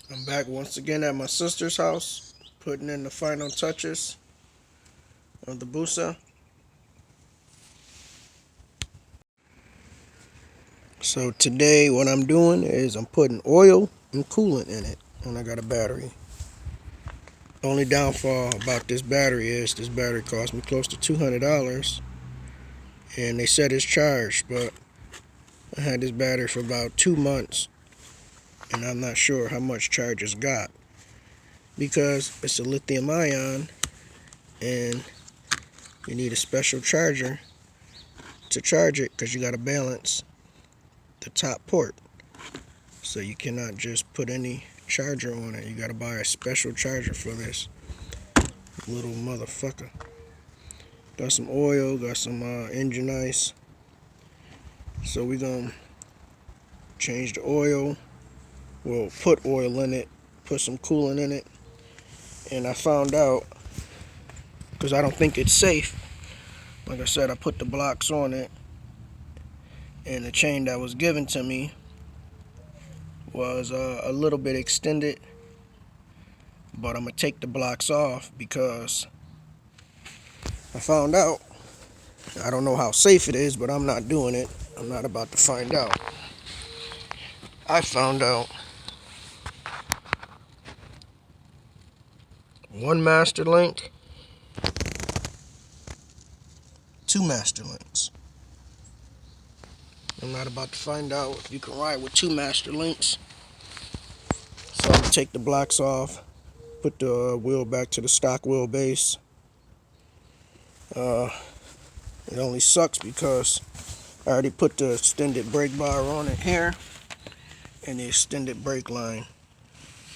I'm back once again at my sister's house, putting in the final touches of the Busa. So today what I'm doing is I'm putting oil and coolant in it, and I got a battery. Only downfall about this battery is this battery cost me close to $200, and they said it's charged, but I had this battery for about 2 months, and I'm not sure how much charge it's got because it's a lithium ion, and you need a special charger to charge it because you got to balance the top port. So you cannot just put any charger on it. You got to buy a special charger for this little motherfucker. Got some oil, got some engine ice. So we're going to change the oil. We'll put oil in it, put some coolant in it. And I found out, because I don't think it's safe, like I said, I put the blocks on it, and the chain that was given to me was a little bit extended, but I'm going to take the blocks off because I found out, I don't know how safe it is, but I'm not doing it. I'm not about to find out. I found out one master link, two master links. I'm not about to find out if you can ride with two master links. So I'm going to take the blocks off, put the wheel back to the stock wheelbase. It only sucks because I already put the extended brake bar on it here and the extended brake line.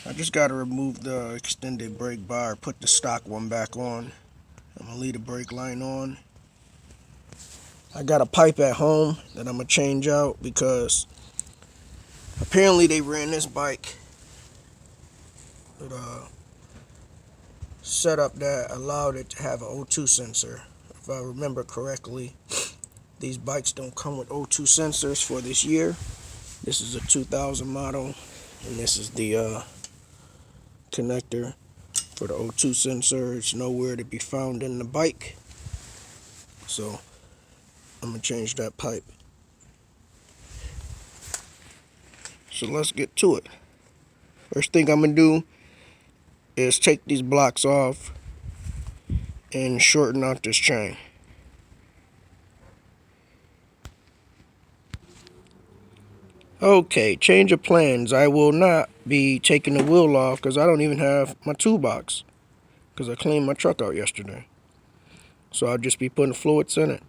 I just got to remove the extended brake bar, put the stock one back on. I'm going to leave the brake line on. I got a pipe at home that I'm going to change out because apparently they ran this bike with a setup that allowed it to have an O2 sensor. If I remember correctly, these bikes don't come with O2 sensors for this year. This is a 2000 model, and this is the connector for the O2 sensor. It's nowhere to be found in the bike, so I'm gonna change that pipe. So let's get to it. First thing I'm gonna do is take these blocks off and shorten out this chain. Okay, change of plans. I will not be taking the wheel off because I don't even have my toolbox because I cleaned my truck out yesterday. So I'll just be putting fluids in it.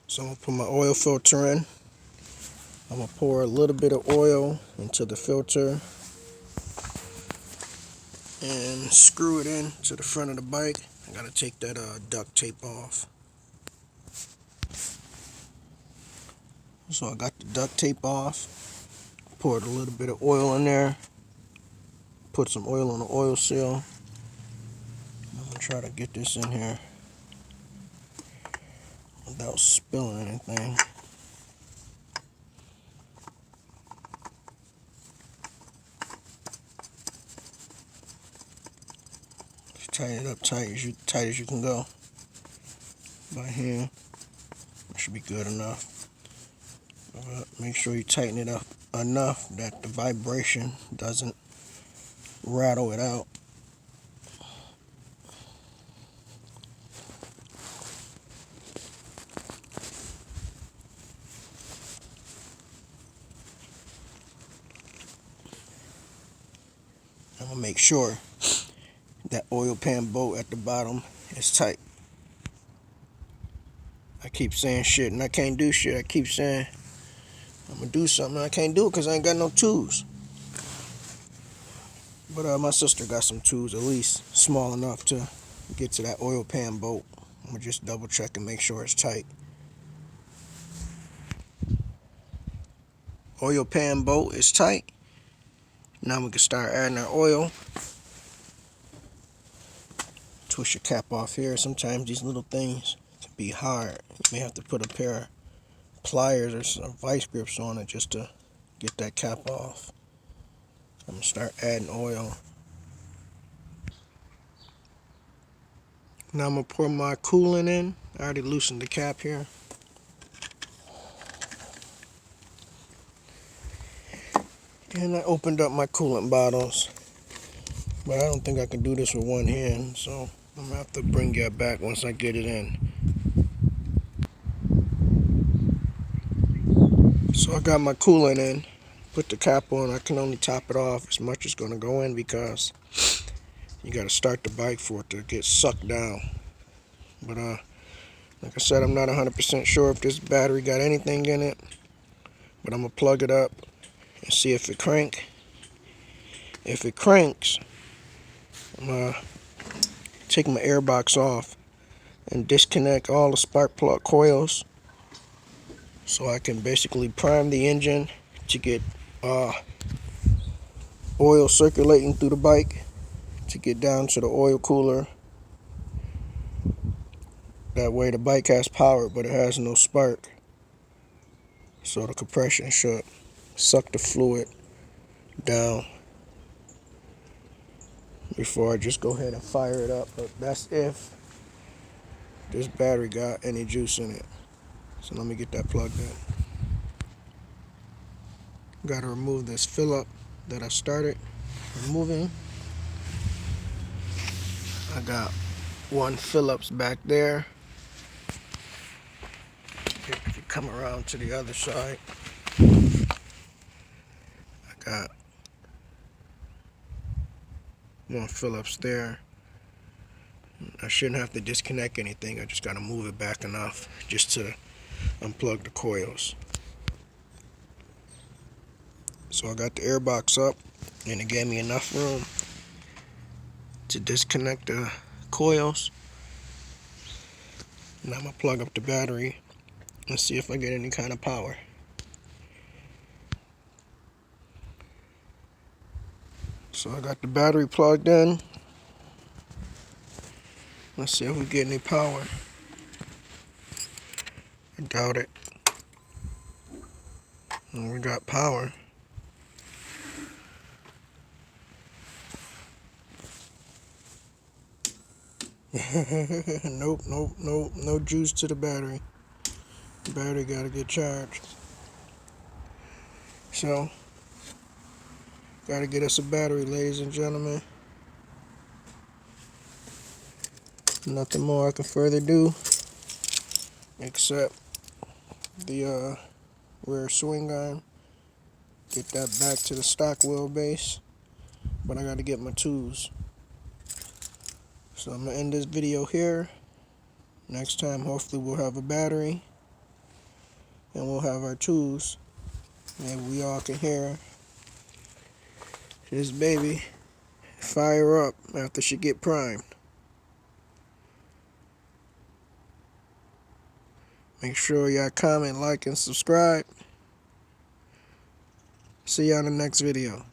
So I'm going to put my oil filter in. I'm going to pour a little bit of oil into the filter and screw it in to the front of the bike. I got to take that duct tape off. So I got the duct tape off, poured a little bit of oil in there, put some oil on the oil seal. I'm going to try to get this in here without spilling anything. Just tighten it up tight as you can go by hand. It should be good enough. But make sure you tighten it up enough that the vibration doesn't rattle it out. I'm gonna make sure that oil pan bolt at the bottom is tight. I keep saying shit and I can't do shit. I keep saying I'm gonna do something and I can't do it because I ain't got no tools. But my sister got some tools, at least small enough to get to that oil pan bolt. I'm gonna just double check and make sure it's tight. Oil pan bolt is tight. Now we can start adding our oil. Twist your cap off here. Sometimes these little things can be hard. You may have to put a pair of pliers or some vice grips on it just to get that cap off. I'm gonna start adding oil. Now I'm gonna pour my coolant in. I already loosened the cap here. And I opened up my coolant bottles. But I don't think I can do this with one hand, so I'm gonna have to bring that back once I get it in. So I got my coolant in, put the cap on. I can only top it off as much as gonna go in because you gotta start the bike for it to get sucked down. But like I said, I'm not 100% sure if this battery got anything in it, but I'm gonna plug it up and see if it cranks. If it cranks, I'm gonna take my air box off and disconnect all the spark plug coils so I can basically prime the engine to get oil circulating through the bike to get down to the oil cooler. That way the bike has power but it has no spark, so the compression should suck the fluid down before I just go ahead and fire it up. But that's if this battery got any juice in it. So let me get that plugged in. Got to remove this fill-up that I started removing. I got one Phillips back there. If you come around to the other side, I got one Phillips there. I shouldn't have to disconnect anything. I just got to move it back enough just to unplug the coils. So I got the air box up and it gave me enough room to disconnect the coils. Now I'm going to plug up the battery and see if I get any kind of power. So I got the battery plugged in. Let's see if we get any power. I doubt it. And we got power. Nope, no juice to the battery. The battery gotta get charged. So, gotta get us a battery, ladies and gentlemen. Nothing more I can further do except the rear swing arm. Get that back to the stock wheelbase. But I gotta get my tools. So I'm gonna end this video here. Next time, hopefully we'll have a battery and we'll have our tools. Maybe we all can hear this baby fire up after she get primed. Make sure y'all comment, like, and subscribe. See y'all in the next video.